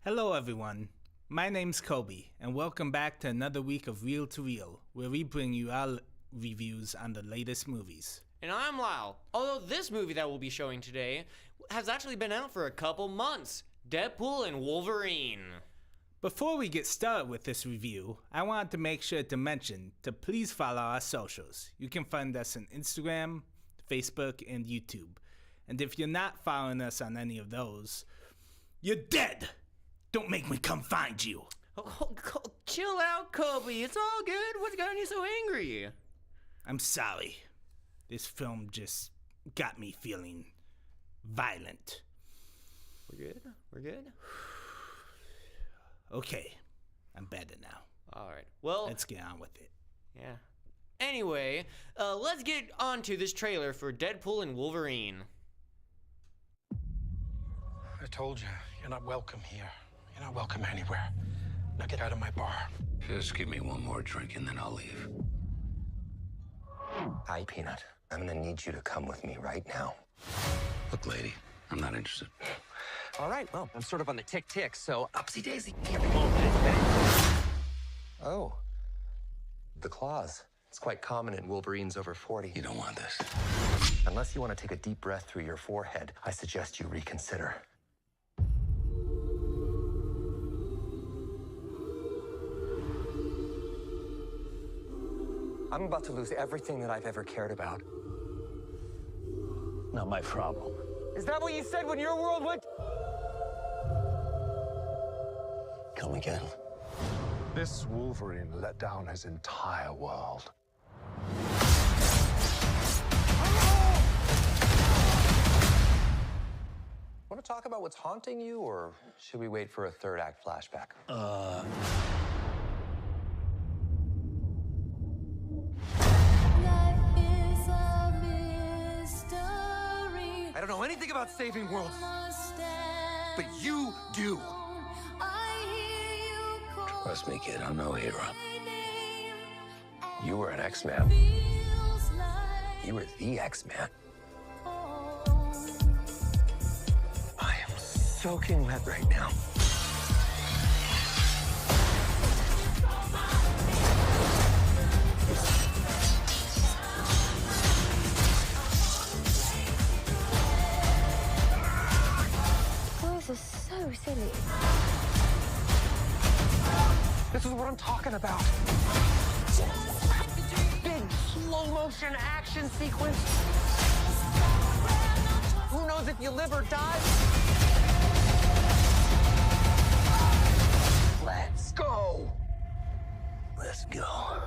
Hello everyone, my name's Kobe, and welcome back to another week of Reel to Reel, where we bring you our reviews on the latest movies. And I'm Lyle, although this movie that we'll be showing today has actually been out for a couple months, Deadpool and Wolverine. Before we get started with this review, I wanted to make sure to mention to please follow our socials. You can find us on Instagram, Facebook, and YouTube. And if you're not following us on any of those, you're dead! Don't make me come find you. Chill out, Kobe. It's all good. What's gotten you so angry? I'm sorry. This film just got me feeling violent. We're good? Okay. I'm better now. All right. Well, let's get on with it. Yeah. Anyway, let's get on to this trailer for Deadpool and Wolverine. I told you, you're not welcome here. You're not welcome anywhere. Now get out of my bar. Just give me one more drink and then I'll leave. Hi, Peanut. I'm gonna need you to come with me right now. Look, lady, I'm not interested. All right, well, I'm sort of on the tick-tick, so upsy-daisy. Oh, the claws. It's quite common in Wolverines over 40. You don't want this. Unless you want to take a deep breath through your forehead, I suggest you reconsider. I'm about to lose everything that I've ever cared about. Not my problem. Is that what you said when your world went? Come again. This Wolverine let down his entire world. Want to talk about what's haunting you, or should we wait for a third act flashback? I don't know anything about saving worlds, but you do. Trust me, kid, I'm no hero. You were an X-Man. You were the X-Man. I am soaking wet right now. Boys are so silly. This is what I'm talking about. Big slow-motion action sequence. Who knows if you live or die? Let's go. Let's go.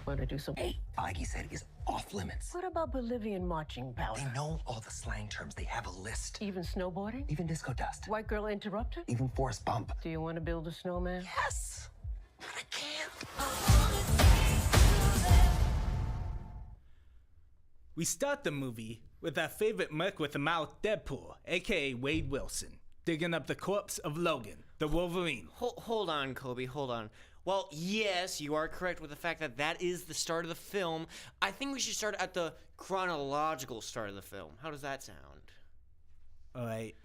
Want to do some? Hey, Feige said is off limits. What about Bolivian marching They powder? know all the slang terms. They have a list. Even snowboarding? Even disco dust. White girl interrupted? Even force bump. Do you want to build a snowman? Yes! I can't. We start the movie with our favorite merc with a mouth, Deadpool, aka Wade Wilson, digging up the corpse of Logan, the Wolverine. Hold on, Kobe, hold on. Well, yes, you are correct with the fact that that is the start of the film. I think we should start at the chronological start of the film. How does that sound? Alright,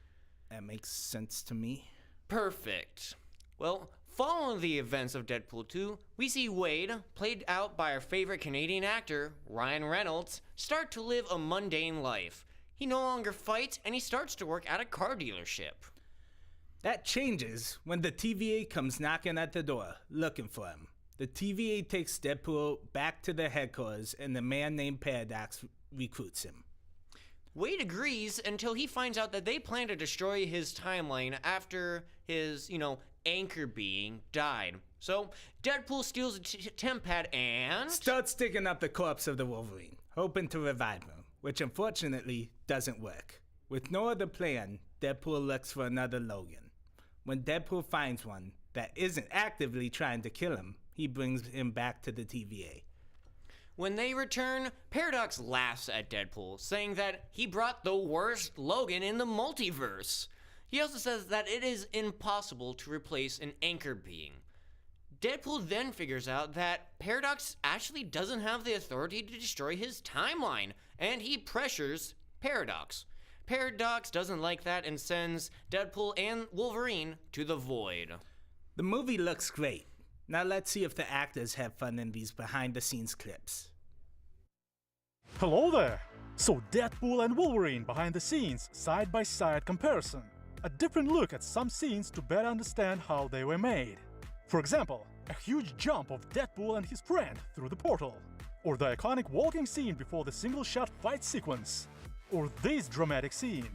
that makes sense to me. Perfect. Well, following the events of Deadpool 2, we see Wade, played out by our favorite Canadian actor, Ryan Reynolds, start to live a mundane life. He no longer fights, and he starts to work at a car dealership. That changes when the TVA comes knocking at the door, looking for him. The TVA takes Deadpool back to their headquarters, and the man named Paradox recruits him. Wade agrees until he finds out that they plan to destroy his timeline after his, anchor being died. So, Deadpool steals a temp pad and starts digging up the corpse of the Wolverine, hoping to revive him, which unfortunately doesn't work. With no other plan, Deadpool looks for another Logan. When Deadpool finds one that isn't actively trying to kill him, he brings him back to the TVA. When they return, Paradox laughs at Deadpool, saying that he brought the worst Logan in the multiverse. He also says that it is impossible to replace an anchor being. Deadpool then figures out that Paradox actually doesn't have the authority to destroy his timeline, and he pressures Paradox. Paradox doesn't like that and sends Deadpool and Wolverine to the void. The movie looks great. Now let's see if the actors have fun in these behind-the-scenes clips. Hello there! So Deadpool and Wolverine behind the scenes, side-by-side comparison. A different look at some scenes to better understand how they were made. For example, a huge jump of Deadpool and his friend through the portal. Or the iconic walking scene before the single-shot fight sequence. Or this dramatic scene.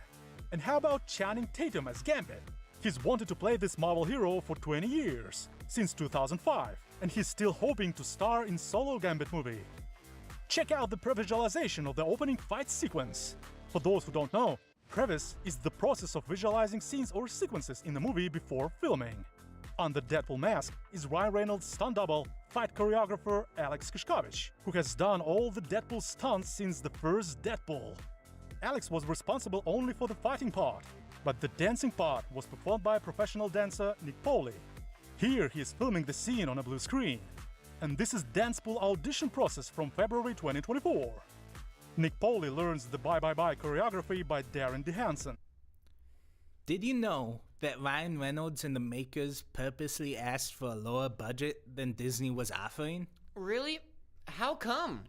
And how about Channing Tatum as Gambit? He's wanted to play this Marvel hero for 20 years, since 2005, and he's still hoping to star in solo Gambit movie. Check out the pre-visualization of the opening fight sequence. For those who don't know, previs is the process of visualizing scenes or sequences in the movie before filming. On the Deadpool mask is Ryan Reynolds' stunt double, fight choreographer Alex Kishkovich, who has done all the Deadpool stunts since the first Deadpool. Alex was responsible only for the fighting part, but the dancing part was performed by professional dancer Nick Poley. Here he is filming the scene on a blue screen. And this is dance pool audition process from February 2024. Nick Poley learns the Bye Bye Bye choreography by Darren DeHanson. Did you know that Ryan Reynolds and the makers purposely asked for a lower budget than Disney was offering? Really? How come?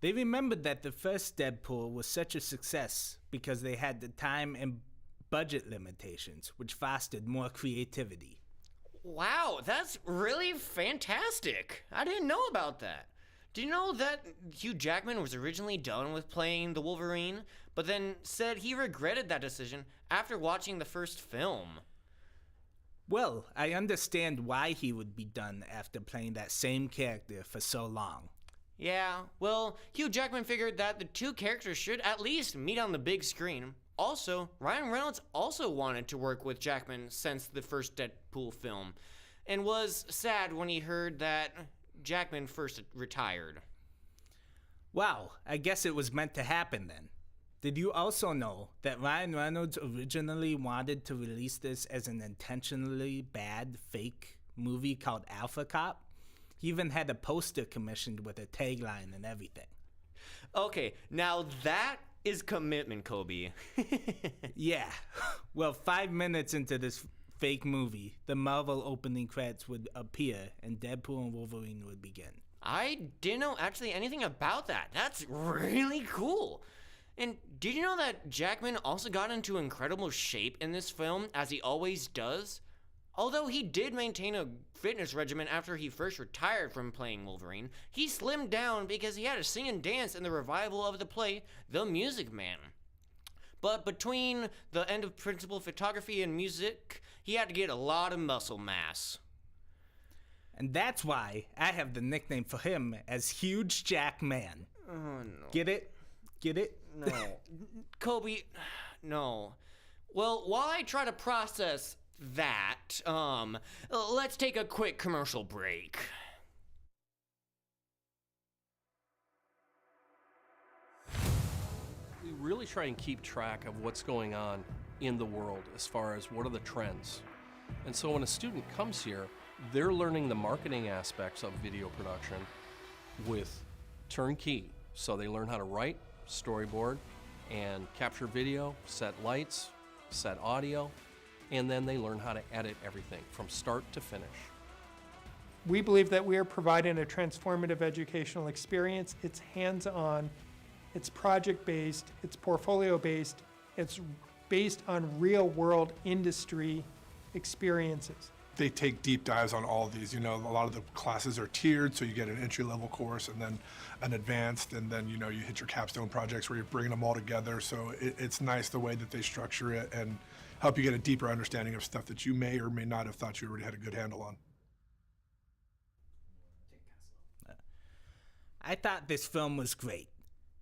They remembered that the first Deadpool was such a success because they had the time and budget limitations, which fostered more creativity. Wow, that's really fantastic. I didn't know about that. Do you know that Hugh Jackman was originally done with playing the Wolverine, but then said he regretted that decision after watching the first film? Well, I understand why he would be done after playing that same character for so long. Yeah, well, Hugh Jackman figured that the two characters should at least meet on the big screen. Also, Ryan Reynolds also wanted to work with Jackman since the first Deadpool film, and was sad when he heard that Jackman first retired. Wow, I guess it was meant to happen then. Did you also know that Ryan Reynolds originally wanted to release this as an intentionally bad fake movie called Alpha Cop? He even had a poster commissioned with a tagline and everything. Okay, now that is commitment, Kobe. Yeah. Well, 5 minutes into this fake movie, the Marvel opening credits would appear and Deadpool and Wolverine would begin. I didn't know actually anything about that. That's really cool. And did you know that Jackman also got into incredible shape in this film, as he always does? Although he did maintain a fitness regimen after he first retired from playing Wolverine, he slimmed down because he had to sing and dance in the revival of the play The Music Man. But between the end of principal photography and music, he had to get a lot of muscle mass. And that's why I have the nickname for him as Huge Jack Man. Oh, no. Get it? Get it? No. Kobe, no. Well, while I try to process that, let's take a quick commercial break. We really try and keep track of what's going on in the world as far as what are the trends. And so when a student comes here, they're learning the marketing aspects of video production with turnkey. So they learn how to write, storyboard, and capture video, set lights, set audio, and then they learn how to edit everything from start to finish. We believe that we are providing a transformative educational experience. It's hands-on, it's project-based, it's portfolio-based, it's based on real-world industry experiences. They take deep dives on all of these. You know, a lot of the classes are tiered, so you get an entry-level course and then an advanced, and then, you know, you hit your capstone projects where you're bringing them all together. So it's nice the way that they structure it and help you get a deeper understanding of stuff that you may or may not have thought you already had a good handle on. I thought this film was great.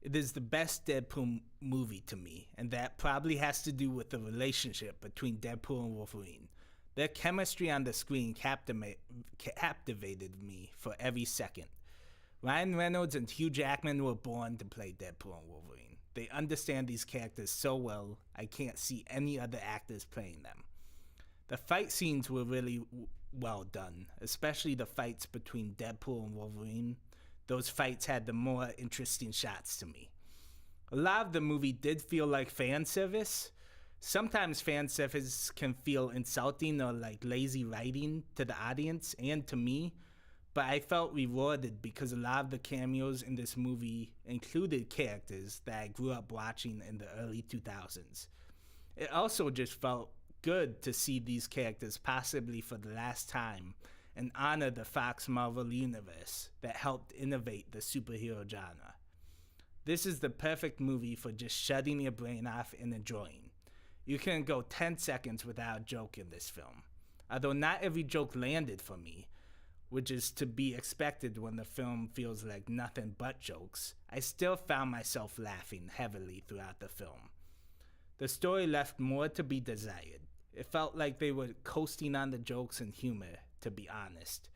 It is the best Deadpool movie to me, and that probably has to do with the relationship between Deadpool and Wolverine. Their chemistry on the screen captivated me for every second. Ryan Reynolds and Hugh Jackman were born to play Deadpool and Wolverine. They understand these characters so well, I can't see any other actors playing them. The fight scenes were really well done, especially the fights between Deadpool and Wolverine. Those fights had the more interesting shots to me. A lot of the movie did feel like fan service. Sometimes fan service can feel insulting or like lazy writing to the audience and to me, but I felt rewarded because a lot of the cameos in this movie included characters that I grew up watching in the early 2000s. It also just felt good to see these characters possibly for the last time and honor the Fox Marvel universe that helped innovate the superhero genre. This is the perfect movie for just shutting your brain off and enjoying. You can't go 10 seconds without a joke in this film. Although not every joke landed for me, which is to be expected when the film feels like nothing but jokes, I still found myself laughing heavily throughout the film. The story left more to be desired. It felt like they were coasting on the jokes and humor, to be honest.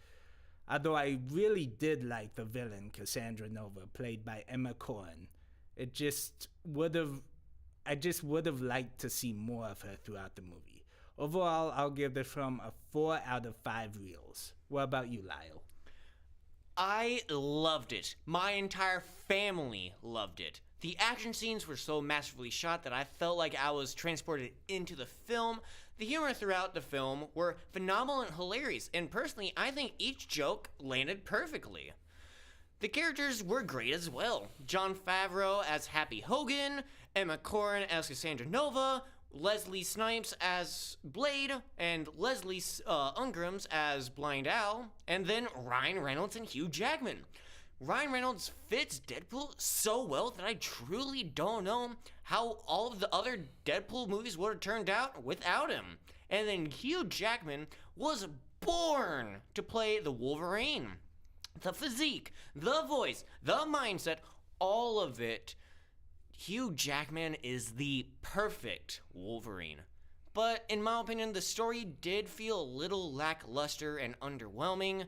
Although I really did like the villain, Cassandra Nova, played by Emma Corrin. I just would have liked to see more of her throughout the movie. Overall, I'll give the film a 4 out of 5 reels. What about you, Lyle? I loved it. My entire family loved it. The action scenes were so masterfully shot that I felt like I was transported into the film. The humor throughout the film were phenomenal and hilarious, and personally, I think each joke landed perfectly. The characters were great as well. Jon Favreau as Happy Hogan, Emma Corrin as Cassandra Nova, Leslie Snipes as Blade, and Leslie Ungrams as Blind Owl, and then Ryan Reynolds and Hugh Jackman. Ryan Reynolds fits Deadpool so well that I truly don't know how all of the other Deadpool movies would have turned out without him. And then Hugh Jackman was born to play the Wolverine. The physique, the voice, the mindset, all of it. Hugh Jackman is the perfect Wolverine. But in my opinion, the story did feel a little lackluster and underwhelming.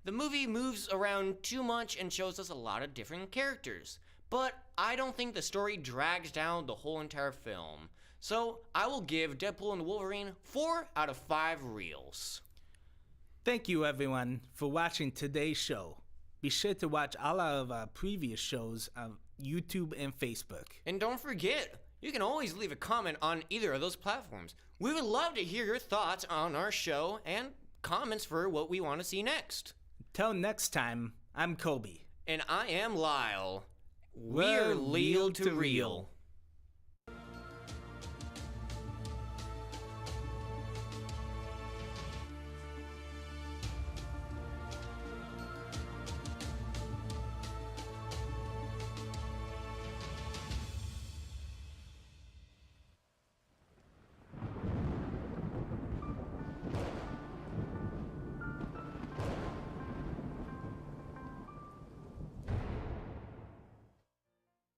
The movie moves around too much and shows us a lot of different characters. But I don't think the story drags down the whole entire film. So I will give Deadpool and Wolverine 4 out of 5 reels. Thank you everyone for watching today's show. Be sure to watch all of our previous shows on YouTube and Facebook. And don't forget, you can always leave a comment on either of those platforms. We would love to hear your thoughts on our show and comments for what we want to see next. Till next time, I'm Kobe. And I am Lyle. We're Leal to Real.